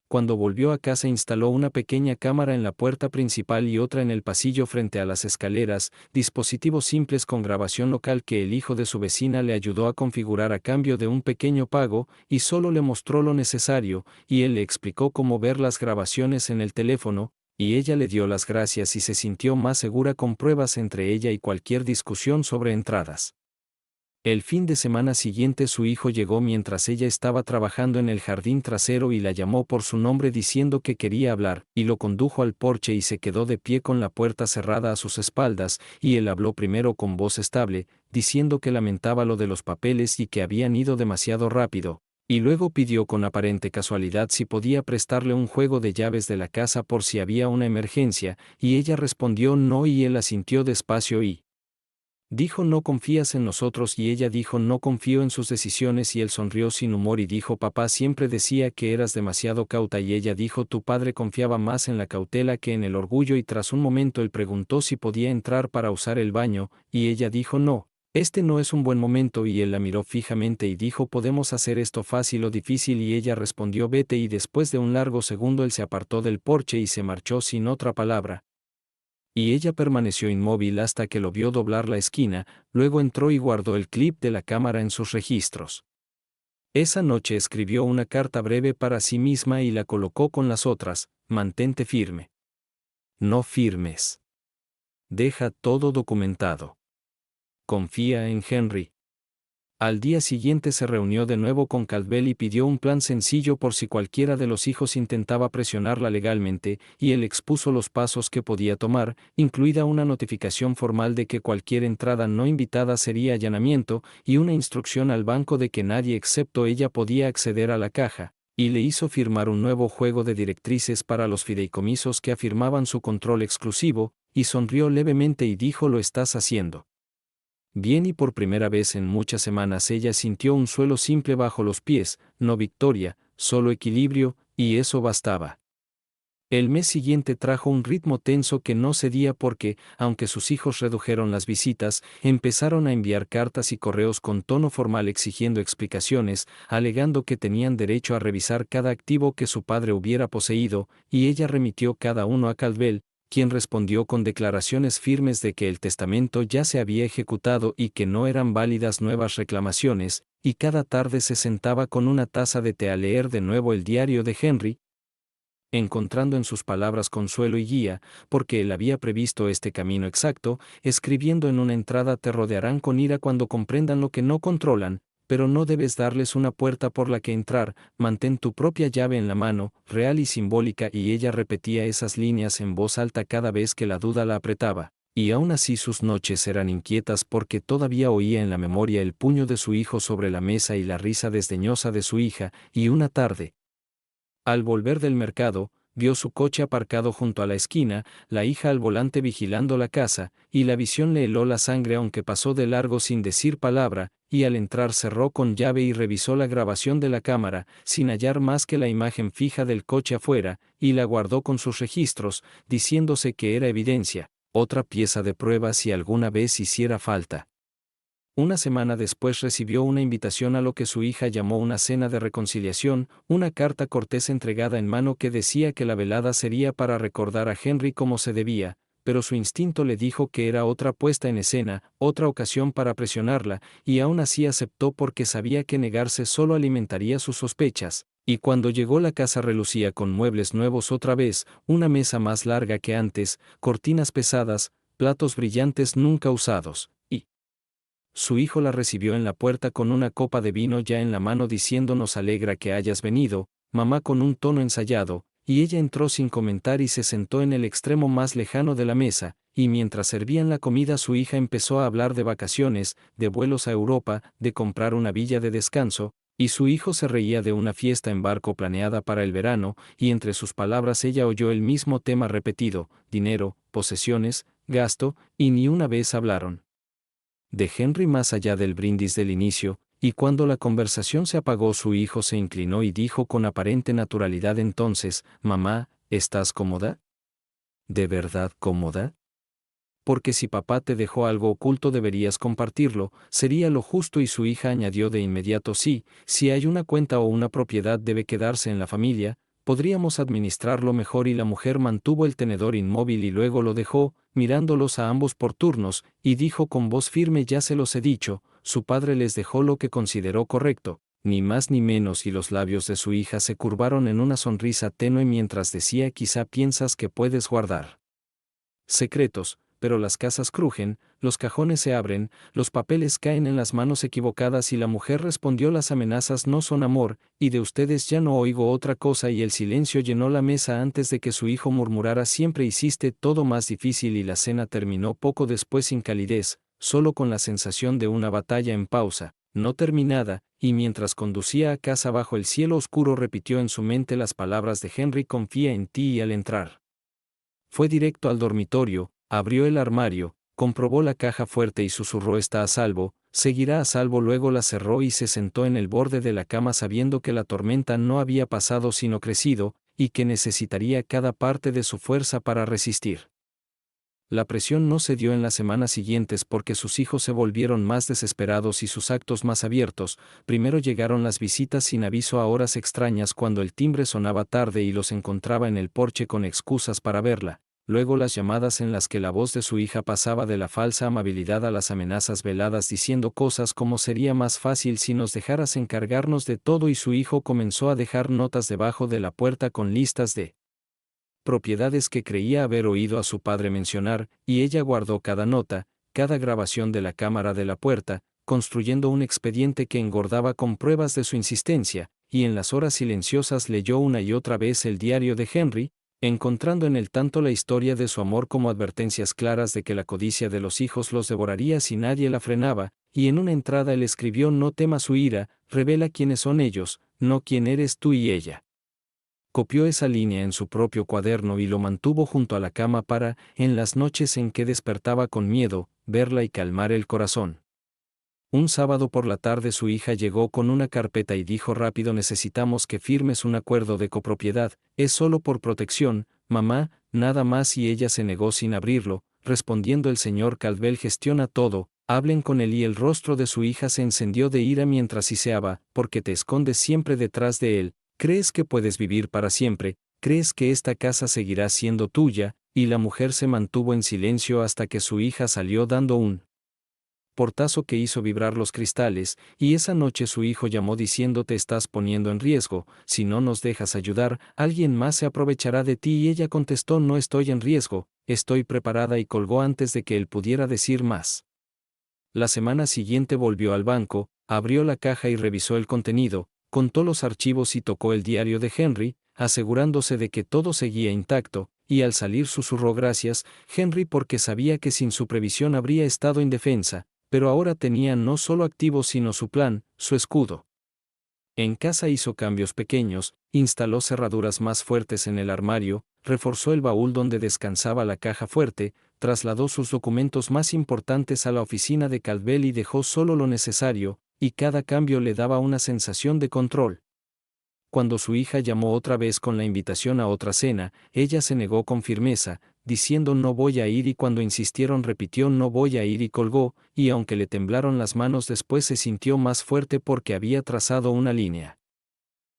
[SPEAKER 1] Cuando volvió a casa instaló una pequeña cámara en la puerta principal y otra en el pasillo frente a las escaleras, dispositivos simples con grabación local que el hijo de su vecina le ayudó a configurar a cambio de un pequeño pago, y solo le mostró lo necesario, y él le explicó cómo ver las grabaciones en el teléfono, y ella le dio las gracias y se sintió más segura con pruebas entre ella y cualquier discusión sobre entradas. El fin de semana siguiente su hijo llegó mientras ella estaba trabajando en el jardín trasero y la llamó por su nombre diciendo que quería hablar, y lo condujo al porche y se quedó de pie con la puerta cerrada a sus espaldas, y él habló primero con voz estable, diciendo que lamentaba lo de los papeles y que habían ido demasiado rápido, y luego pidió con aparente casualidad si podía prestarle un juego de llaves de la casa por si había una emergencia, y ella respondió no y él asintió despacio y dijo no confías en nosotros y ella dijo no confío en sus decisiones y él sonrió sin humor y dijo papá siempre decía que eras demasiado cauta y ella dijo tu padre confiaba más en la cautela que en el orgullo y tras un momento él preguntó si podía entrar para usar el baño, y ella dijo no. Este no es un buen momento y él la miró fijamente y dijo podemos hacer esto fácil o difícil y ella respondió vete y después de un largo segundo él se apartó del porche y se marchó sin otra palabra. Y ella permaneció inmóvil hasta que lo vio doblar la esquina, luego entró y guardó el clip de la cámara en sus registros. Esa noche escribió una carta breve para sí misma y la colocó con las otras, mantente firme. No firmes. Deja todo documentado. Confía en Henry. Al día siguiente se reunió de nuevo con Caldwell y pidió un plan sencillo por si cualquiera de los hijos intentaba presionarla legalmente, y él expuso los pasos que podía tomar, incluida una notificación formal de que cualquier entrada no invitada sería allanamiento, y una instrucción al banco de que nadie excepto ella podía acceder a la caja, y le hizo firmar un nuevo juego de directrices para los fideicomisos que afirmaban su control exclusivo, y sonrió levemente y dijo: «Lo estás haciendo bien». Y por primera vez en muchas semanas ella sintió un suelo simple bajo los pies, no victoria, solo equilibrio, y eso bastaba. El mes siguiente trajo un ritmo tenso que no cedía porque, aunque sus hijos redujeron las visitas, empezaron a enviar cartas y correos con tono formal exigiendo explicaciones, alegando que tenían derecho a revisar cada activo que su padre hubiera poseído, y ella remitió cada uno a Caldwell, quien respondió con declaraciones firmes de que el testamento ya se había ejecutado y que no eran válidas nuevas reclamaciones, y cada tarde se sentaba con una taza de té a leer de nuevo el diario de Henry, encontrando en sus palabras consuelo y guía, porque él había previsto este camino exacto, escribiendo en una entrada: «Te rodearán con ira cuando comprendan lo que no controlan, pero no debes darles una puerta por la que entrar, mantén tu propia llave en la mano, real y simbólica». Y ella repetía esas líneas en voz alta cada vez que la duda la apretaba, y aún así sus noches eran inquietas porque todavía oía en la memoria el puño de su hijo sobre la mesa y la risa desdeñosa de su hija, y una tarde, al volver del mercado, vio su coche aparcado junto a la esquina, la hija al volante vigilando la casa, y la visión le heló la sangre aunque pasó de largo sin decir palabra, y al entrar cerró con llave y revisó la grabación de la cámara, sin hallar más que la imagen fija del coche afuera, y la guardó con sus registros, diciéndose que era evidencia, otra pieza de prueba si alguna vez hiciera falta. Una semana después recibió una invitación a lo que su hija llamó una cena de reconciliación, una carta cortés entregada en mano que decía que la velada sería para recordar a Henry como se debía, pero su instinto le dijo que era otra puesta en escena, otra ocasión para presionarla, y aún así aceptó porque sabía que negarse solo alimentaría sus sospechas. Y cuando llegó la casa relucía con muebles nuevos otra vez, una mesa más larga que antes, cortinas pesadas, platos brillantes nunca usados. Su hijo la recibió en la puerta con una copa de vino ya en la mano diciendo: «Nos alegra que hayas venido, mamá», con un tono ensayado, y ella entró sin comentar y se sentó en el extremo más lejano de la mesa, y mientras servían la comida su hija empezó a hablar de vacaciones, de vuelos a Europa, de comprar una villa de descanso, y su hijo se reía de una fiesta en barco planeada para el verano, y entre sus palabras ella oyó el mismo tema repetido: dinero, posesiones, gasto, y ni una vez hablaron de Henry más allá del brindis del inicio, y cuando la conversación se apagó su hijo se inclinó y dijo con aparente naturalidad entonces: «Mamá, ¿estás cómoda? ¿De verdad cómoda? Porque si papá te dejó algo oculto deberías compartirlo, sería lo justo». Y su hija añadió de inmediato: «Sí, si hay una cuenta o una propiedad debe quedarse en la familia, podríamos administrarlo mejor». Y la mujer mantuvo el tenedor inmóvil y luego lo dejó, mirándolos a ambos por turnos, y dijo con voz firme: «Ya se los he dicho, su padre les dejó lo que consideró correcto, ni más ni menos». Y los labios de su hija se curvaron en una sonrisa tenue mientras decía: «Quizá piensas que puedes guardar secretos, pero las casas crujen, los cajones se abren, los papeles caen en las manos equivocadas». Y la mujer respondió: «Las amenazas no son amor, y de ustedes ya no oigo otra cosa». Y el silencio llenó la mesa antes de que su hijo murmurara: «Siempre hiciste todo más difícil». Y la cena terminó poco después sin calidez, solo con la sensación de una batalla en pausa, no terminada, y mientras conducía a casa bajo el cielo oscuro repitió en su mente las palabras de Henry: «Confía en ti». Y al entrar, fue directo al dormitorio, abrió el armario, comprobó la caja fuerte y susurró: «Está a salvo, seguirá a salvo». Luego la cerró y se sentó en el borde de la cama sabiendo que la tormenta no había pasado sino crecido, y que necesitaría cada parte de su fuerza para resistir. La presión no cedió en las semanas siguientes porque sus hijos se volvieron más desesperados y sus actos más abiertos. Primero llegaron las visitas sin aviso a horas extrañas cuando el timbre sonaba tarde y los encontraba en el porche con excusas para verla. Luego las llamadas en las que la voz de su hija pasaba de la falsa amabilidad a las amenazas veladas diciendo cosas como: «Sería más fácil si nos dejaras encargarnos de todo». Y su hijo comenzó a dejar notas debajo de la puerta con listas de propiedades que creía haber oído a su padre mencionar, y ella guardó cada nota, cada grabación de la cámara de la puerta, construyendo un expediente que engordaba con pruebas de su insistencia, y en las horas silenciosas leyó una y otra vez el diario de Henry, encontrando en él tanto la historia de su amor como advertencias claras de que la codicia de los hijos los devoraría si nadie la frenaba, y en una entrada él escribió: «No tema su ira, revela quiénes son ellos, no quién eres tú y ella. Copió esa línea en su propio cuaderno y lo mantuvo junto a la cama para, en las noches en que despertaba con miedo, verla y calmar el corazón. Un sábado por la tarde su hija llegó con una carpeta y dijo rápido: necesitamos que firmes un acuerdo de copropiedad, es solo por protección, mamá, nada más. Y ella se negó sin abrirlo, respondiendo: el señor Caldwell gestiona todo, hablen con él. Y el rostro de su hija se encendió de ira mientras siseaba: porque te escondes siempre detrás de él, crees que puedes vivir para siempre, crees que esta casa seguirá siendo tuya. Y la mujer se mantuvo en silencio hasta que su hija salió dando un portazo que hizo vibrar los cristales, y esa noche su hijo llamó diciendo: te estás poniendo en riesgo, si no nos dejas ayudar, alguien más se aprovechará de ti. Y ella contestó: no estoy en riesgo, estoy preparada. Y colgó antes de que él pudiera decir más. La semana siguiente volvió al banco, abrió la caja y revisó el contenido, contó los archivos y tocó el diario de Henry, asegurándose de que todo seguía intacto, y al salir susurró: gracias, Henry, porque sabía que sin su previsión habría estado indefensa, pero ahora tenía no solo activos sino su plan, su escudo. En casa hizo cambios pequeños, instaló cerraduras más fuertes en el armario, reforzó el baúl donde descansaba la caja fuerte, trasladó sus documentos más importantes a la oficina de Caldwell y dejó solo lo necesario, y cada cambio le daba una sensación de control. Cuando su hija llamó otra vez con la invitación a otra cena, ella se negó con firmeza, diciendo: no voy a ir. Y cuando insistieron repitió: no voy a ir. Y colgó, y aunque le temblaron las manos después se sintió más fuerte porque había trazado una línea.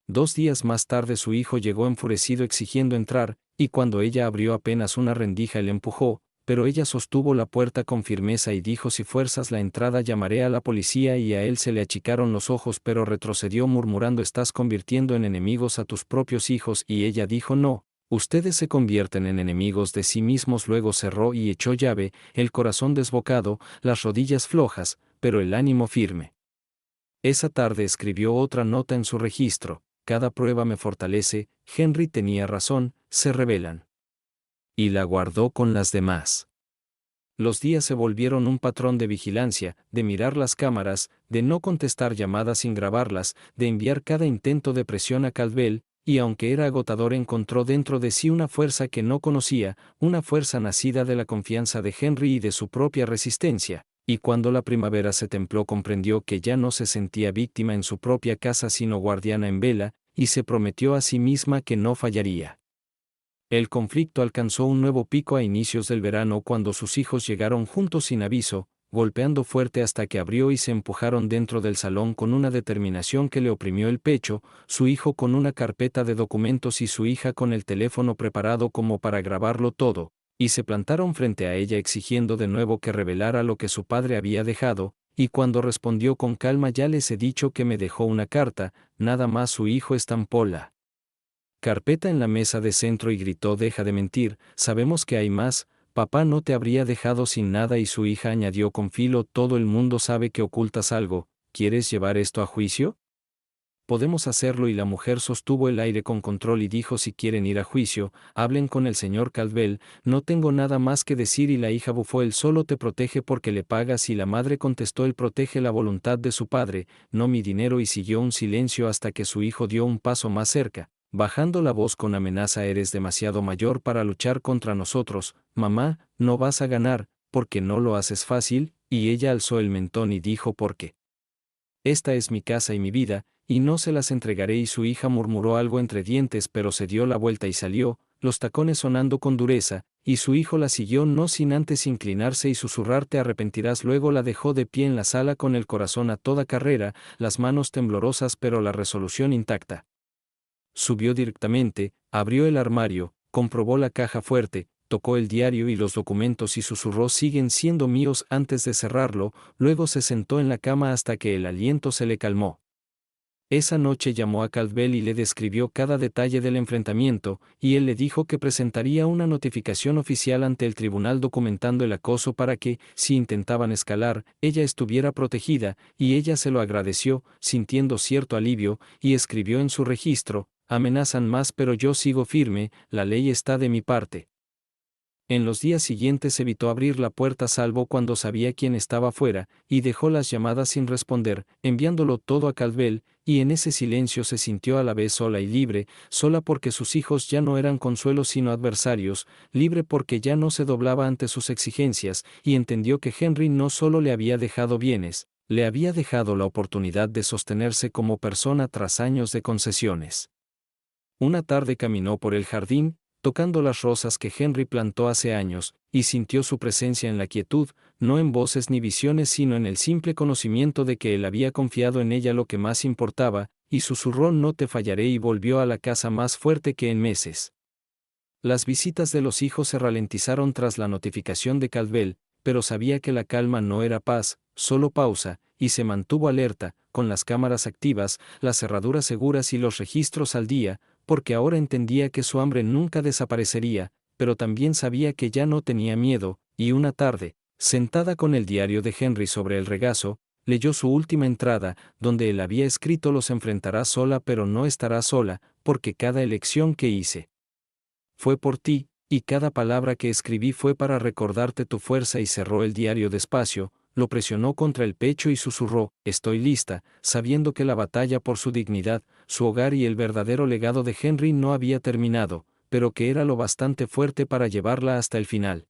[SPEAKER 1] 2 días más tarde su hijo llegó enfurecido exigiendo entrar, y cuando ella abrió apenas una rendija él empujó, pero ella sostuvo la puerta con firmeza y dijo: si fuerzas la entrada llamaré a la policía. Y a él se le achicaron los ojos, pero retrocedió murmurando: estás convirtiendo en enemigos a tus propios hijos. Y ella dijo: no, ustedes se convierten en enemigos de sí mismos. Luego cerró y echó llave, el corazón desbocado, las rodillas flojas, pero el ánimo firme. Esa tarde escribió otra nota en su registro: cada prueba me fortalece, Henry tenía razón, se rebelan. Y la guardó con las demás. Los días se volvieron un patrón de vigilancia, de mirar las cámaras, de no contestar llamadas sin grabarlas, de enviar cada intento de presión a Caldwell, y aunque era agotador encontró dentro de sí una fuerza que no conocía, una fuerza nacida de la confianza de Henry y de su propia resistencia. Y cuando la primavera se templó comprendió que ya no se sentía víctima en su propia casa sino guardiana en vela, y se prometió a sí misma que no fallaría. El conflicto alcanzó un nuevo pico a inicios del verano cuando sus hijos llegaron juntos sin aviso, golpeando fuerte hasta que abrió y se empujaron dentro del salón con una determinación que le oprimió el pecho, su hijo con una carpeta de documentos y su hija con el teléfono preparado como para grabarlo todo, y se plantaron frente a ella exigiendo de nuevo que revelara lo que su padre había dejado, y cuando respondió con calma: ya les he dicho que me dejó una carta, nada más. Su hijo estampó la carpeta en la mesa de centro y gritó: deja de mentir, sabemos que hay más, papá no te habría dejado sin nada. Y su hija añadió con filo: todo el mundo sabe que ocultas algo, ¿quieres llevar esto a juicio? Podemos hacerlo. Y la mujer sostuvo el aire con control y dijo: si quieren ir a juicio, hablen con el señor Caldwell, no tengo nada más que decir. Y la hija bufó: él solo te protege porque le pagas. Y la madre contestó: él protege la voluntad de su padre, no mi dinero. Y siguió un silencio hasta que su hijo dio un paso más cerca, bajando la voz con amenaza: eres demasiado mayor para luchar contra nosotros, mamá, no vas a ganar, porque no lo haces fácil. Y ella alzó el mentón y dijo: ¿por qué? Esta es mi casa y mi vida, y no se las entregaré. Y su hija murmuró algo entre dientes, pero se dio la vuelta y salió, los tacones sonando con dureza, y su hijo la siguió no sin antes inclinarse y susurrar: te arrepentirás. Luego la dejó de pie en la sala con el corazón a toda carrera, las manos temblorosas pero la resolución intacta. Subió directamente, abrió el armario, comprobó la caja fuerte, tocó el diario y los documentos y susurró: siguen siendo míos antes de cerrarlo. Luego se sentó en la cama hasta que el aliento se le calmó. Esa noche llamó a Caldwell y le describió cada detalle del enfrentamiento, y él le dijo que presentaría una notificación oficial ante el tribunal documentando el acoso para que, si intentaban escalar, ella estuviera protegida, y ella se lo agradeció, sintiendo cierto alivio, y escribió en su registro: amenazan más pero yo sigo firme, la ley está de mi parte. En los días siguientes evitó abrir la puerta salvo cuando sabía quién estaba fuera, y dejó las llamadas sin responder, enviándolo todo a Caldwell, y en ese silencio se sintió a la vez sola y libre, sola porque sus hijos ya no eran consuelo sino adversarios, libre porque ya no se doblaba ante sus exigencias, y entendió que Henry no solo le había dejado bienes, le había dejado la oportunidad de sostenerse como persona tras años de concesiones. Una tarde caminó por el jardín, tocando las rosas que Henry plantó hace años, y sintió su presencia en la quietud, no en voces ni visiones sino en el simple conocimiento de que él había confiado en ella lo que más importaba, y susurró no te fallaré y volvió a la casa más fuerte que en meses. Las visitas de los hijos se ralentizaron tras la notificación de Caldwell, pero sabía que la calma no era paz, solo pausa, y se mantuvo alerta, con las cámaras activas, las cerraduras seguras y los registros al día, porque ahora entendía que su hambre nunca desaparecería, pero también sabía que ya no tenía miedo, y una tarde, sentada con el diario de Henry sobre el regazo, leyó su última entrada, donde él había escrito los enfrentarás sola pero no estarás sola, porque cada elección que hice fue por ti, y cada palabra que escribí fue para recordarte tu fuerza y cerró el diario despacio, lo presionó contra el pecho y susurró, estoy lista, sabiendo que la batalla por su dignidad, su hogar y el verdadero legado de Henry no había terminado, pero que era lo bastante fuerte para llevarla hasta el final.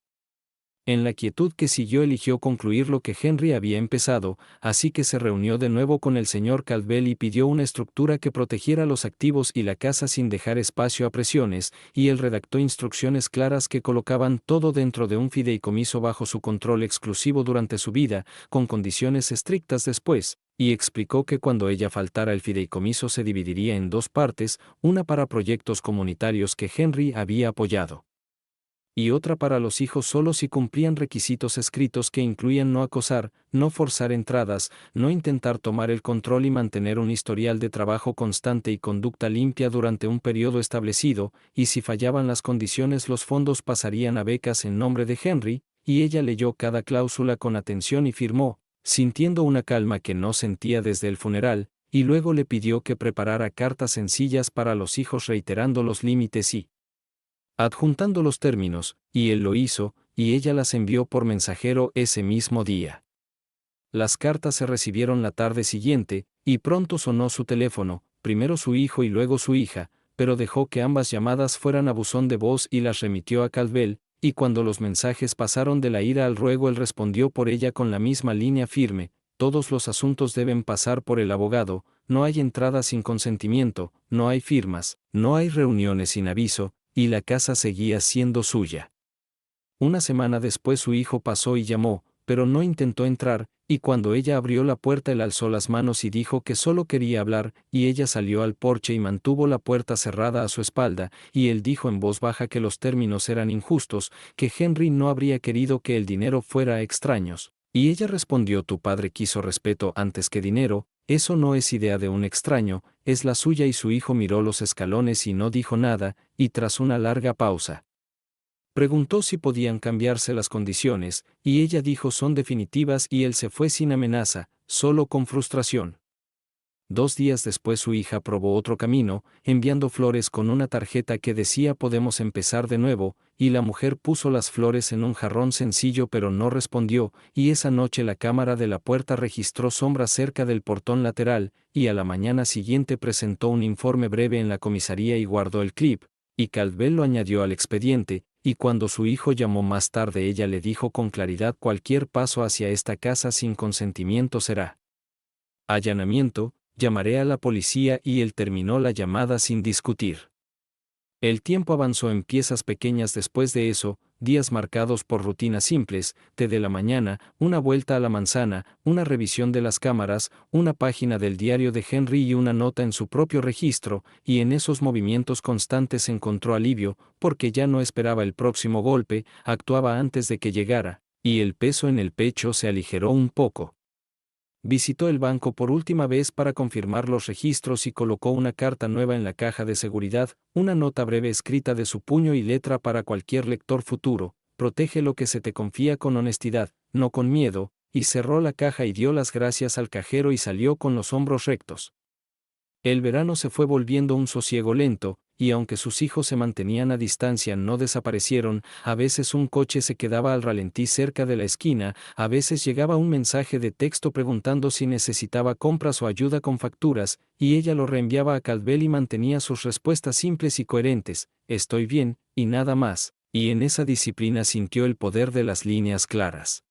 [SPEAKER 1] En la quietud que siguió eligió concluir lo que Henry había empezado, así que se reunió de nuevo con el señor Caldwell y pidió una estructura que protegiera los activos y la casa sin dejar espacio a presiones, y él redactó instrucciones claras que colocaban todo dentro de un fideicomiso bajo su control exclusivo durante su vida, con condiciones estrictas después, y explicó que cuando ella faltara el fideicomiso se dividiría en dos partes, una para proyectos comunitarios que Henry había apoyado y otra para los hijos solo si cumplían requisitos escritos que incluían no acosar, no forzar entradas, no intentar tomar el control y mantener un historial de trabajo constante y conducta limpia durante un periodo establecido, y si fallaban las condiciones los fondos pasarían a becas en nombre de Henry, y ella leyó cada cláusula con atención y firmó, sintiendo una calma que no sentía desde el funeral, y luego le pidió que preparara cartas sencillas para los hijos reiterando los límites y adjuntando los términos, y él lo hizo, y ella las envió por mensajero ese mismo día. Las cartas se recibieron la tarde siguiente, y pronto sonó su teléfono, primero su hijo y luego su hija, pero dejó que ambas llamadas fueran a buzón de voz y las remitió a Caldwell, y cuando los mensajes pasaron de la ira al ruego él respondió por ella con la misma línea firme, todos los asuntos deben pasar por el abogado, no hay entradas sin consentimiento, no hay firmas, no hay reuniones sin aviso, y la casa seguía siendo suya. Una semana después su hijo pasó y llamó, pero no intentó entrar, y cuando ella abrió la puerta él alzó las manos y dijo que solo quería hablar, y ella salió al porche y mantuvo la puerta cerrada a su espalda, y él dijo en voz baja que los términos eran injustos, que Henry no habría querido que el dinero fuera a extraños, y ella respondió tu padre quiso respeto antes que dinero, eso no es idea de un extraño, es la suya y su hijo miró los escalones y no dijo nada, y tras una larga pausa, preguntó si podían cambiarse las condiciones, y ella dijo son definitivas y él se fue sin amenaza, solo con frustración. 2 días después su hija probó otro camino, enviando flores con una tarjeta que decía podemos empezar de nuevo, y la mujer puso las flores en un jarrón sencillo pero no respondió, y esa noche la cámara de la puerta registró sombras cerca del portón lateral, y a la mañana siguiente presentó un informe breve en la comisaría y guardó el clip, y Caldwell lo añadió al expediente, y cuando su hijo llamó más tarde ella le dijo con claridad cualquier paso hacia esta casa sin consentimiento será allanamiento, llamaré a la policía y él terminó la llamada sin discutir. El tiempo avanzó en piezas pequeñas después de eso, días marcados por rutinas simples, té de la mañana, una vuelta a la manzana, una revisión de las cámaras, una página del diario de Henry y una nota en su propio registro, y en esos movimientos constantes encontró alivio, porque ya no esperaba el próximo golpe, actuaba antes de que llegara, y el peso en el pecho se aligeró un poco. Visitó el banco por última vez para confirmar los registros y colocó una carta nueva en la caja de seguridad, una nota breve escrita de su puño y letra para cualquier lector futuro, protege lo que se te confía con honestidad, no con miedo, y cerró la caja y dio las gracias al cajero y salió con los hombros rectos. El verano se fue volviendo un sosiego lento, y aunque sus hijos se mantenían a distancia no desaparecieron, a veces un coche se quedaba al ralentí cerca de la esquina, a veces llegaba un mensaje de texto preguntando si necesitaba compras o ayuda con facturas, y ella lo reenviaba a Caldwell y mantenía sus respuestas simples y coherentes: estoy bien, y nada más, y en esa disciplina sintió el poder de las líneas claras.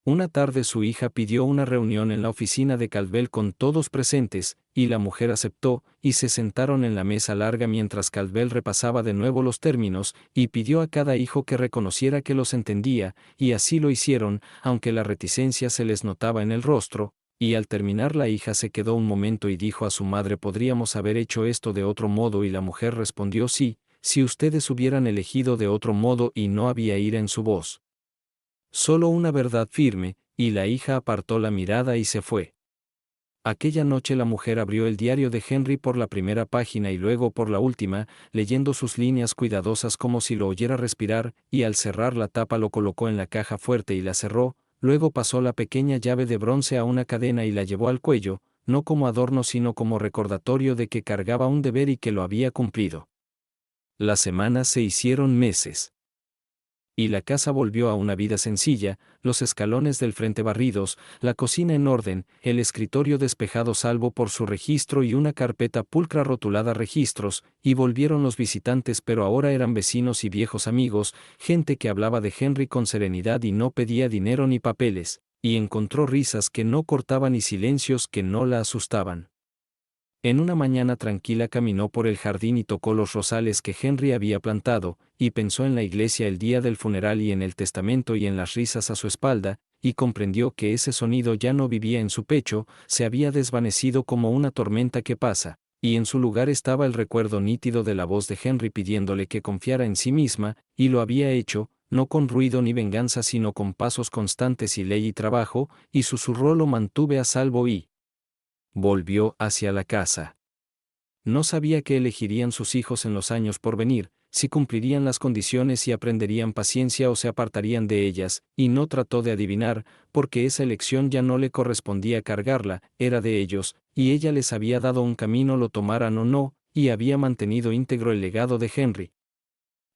[SPEAKER 1] Una tarde su hija pidió una reunión en la oficina de Caldwell con todos presentes, y la mujer aceptó, y se sentaron en la mesa larga mientras Caldwell repasaba de nuevo los términos, y pidió a cada hijo que reconociera que los entendía, y así lo hicieron, aunque la reticencia se les notaba en el rostro, y al terminar la hija se quedó un momento y dijo a su madre: ¿podríamos haber hecho esto de otro modo? Y la mujer respondió: sí, si ustedes hubieran elegido de otro modo. Y no había ira en su voz, solo una verdad firme, y la hija apartó la mirada y se fue. Aquella noche la mujer abrió el diario de Henry por la primera página y luego por la última, leyendo sus líneas cuidadosas como si lo oyera respirar, y al cerrar la tapa lo colocó en la caja fuerte y la cerró, luego pasó la pequeña llave de bronce a una cadena y la llevó al cuello, no como adorno sino como recordatorio de que cargaba un deber y que lo había cumplido. Las semanas se hicieron meses. Y la casa volvió a una vida sencilla, los escalones del frente barridos, la cocina en orden, el escritorio despejado salvo por su registro y una carpeta pulcra rotulada registros, y volvieron los visitantes, pero ahora eran vecinos y viejos amigos, gente que hablaba de Henry con serenidad y no pedía dinero ni papeles, y encontró risas que no cortaban y silencios que no la asustaban. En una mañana tranquila caminó por el jardín y tocó los rosales que Henry había plantado, y pensó en la iglesia el día del funeral y en el testamento y en las risas a su espalda, y comprendió que ese sonido ya no vivía en su pecho, se había desvanecido como una tormenta que pasa, y en su lugar estaba el recuerdo nítido de la voz de Henry pidiéndole que confiara en sí misma, y lo había hecho, no con ruido ni venganza sino con pasos constantes y ley y trabajo, y susurró: lo mantuve a salvo y volvió hacia la casa. No sabía qué elegirían sus hijos en los años por venir, si cumplirían las condiciones y aprenderían paciencia o se apartarían de ellas, y no trató de adivinar, porque esa elección ya no le correspondía cargarla, era de ellos, y ella les había dado un camino, lo tomaran o no, y había mantenido íntegro el legado de Henry.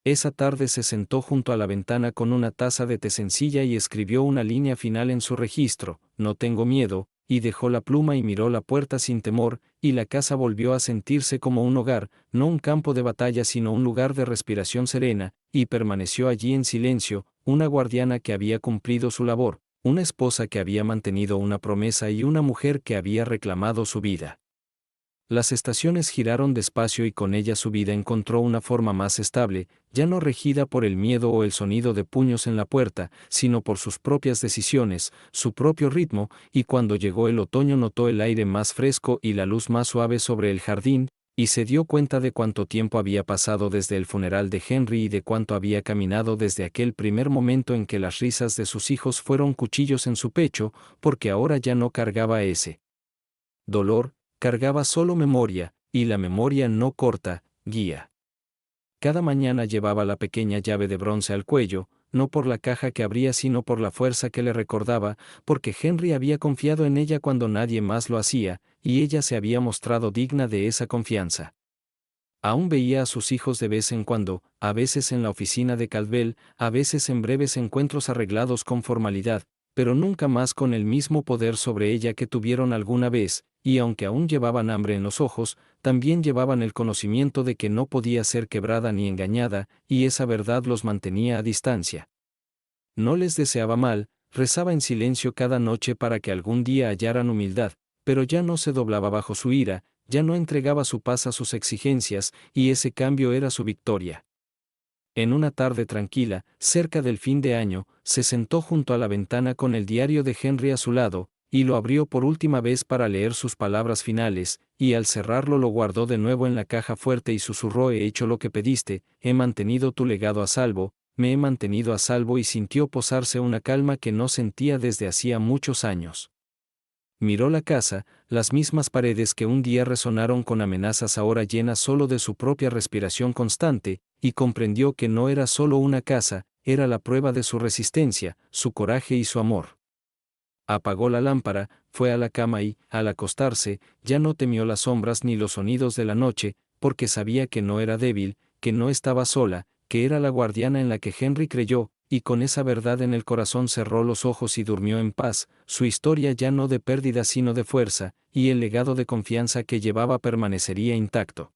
[SPEAKER 1] Esa tarde se sentó junto a la ventana con una taza de té sencilla y escribió una línea final en su registro: no tengo miedo, y dejó la pluma y miró la puerta sin temor, y la casa volvió a sentirse como un hogar, no un campo de batalla sino un lugar de respiración serena, y permaneció allí en silencio, una guardiana que había cumplido su labor, una esposa que había mantenido una promesa y una mujer que había reclamado su vida. Las estaciones giraron despacio y con ella su vida encontró una forma más estable, ya no regida por el miedo o el sonido de puños en la puerta, sino por sus propias decisiones, su propio ritmo, y cuando llegó el otoño notó el aire más fresco y la luz más suave sobre el jardín, y se dio cuenta de cuánto tiempo había pasado desde el funeral de Henry y de cuánto había caminado desde aquel primer momento en que las risas de sus hijos fueron cuchillos en su pecho, porque ahora ya no cargaba ese dolor, cargaba solo memoria, y la memoria no corta, guía. Cada mañana llevaba la pequeña llave de bronce al cuello, no por la caja que abría sino por la fuerza que le recordaba, porque Henry había confiado en ella cuando nadie más lo hacía, y ella se había mostrado digna de esa confianza. Aún veía a sus hijos de vez en cuando, a veces en la oficina de Caldwell, a veces en breves encuentros arreglados con formalidad, pero nunca más con el mismo poder sobre ella que tuvieron alguna vez, y aunque aún llevaban hambre en los ojos, también llevaban el conocimiento de que no podía ser quebrada ni engañada, y esa verdad los mantenía a distancia. No les deseaba mal, rezaba en silencio cada noche para que algún día hallaran humildad, pero ya no se doblaba bajo su ira, ya no entregaba su paz a sus exigencias, y ese cambio era su victoria. En una tarde tranquila, cerca del fin de año, se sentó junto a la ventana con el diario de Henry a su lado, y lo abrió por última vez para leer sus palabras finales, y al cerrarlo lo guardó de nuevo en la caja fuerte y susurró: he hecho lo que pediste, he mantenido tu legado a salvo, me he mantenido a salvo, y sintió posarse una calma que no sentía desde hacía muchos años. Miró la casa, las mismas paredes que un día resonaron con amenazas ahora llenas solo de su propia respiración constante, y comprendió que no era solo una casa, era la prueba de su resistencia, su coraje y su amor. Apagó la lámpara, fue a la cama y, al acostarse, ya no temió las sombras ni los sonidos de la noche, porque sabía que no era débil, que no estaba sola, que era la guardiana en la que Henry creyó, y con esa verdad en el corazón cerró los ojos y durmió en paz, su historia ya no de pérdida sino de fuerza, y el legado de confianza que llevaba permanecería intacto.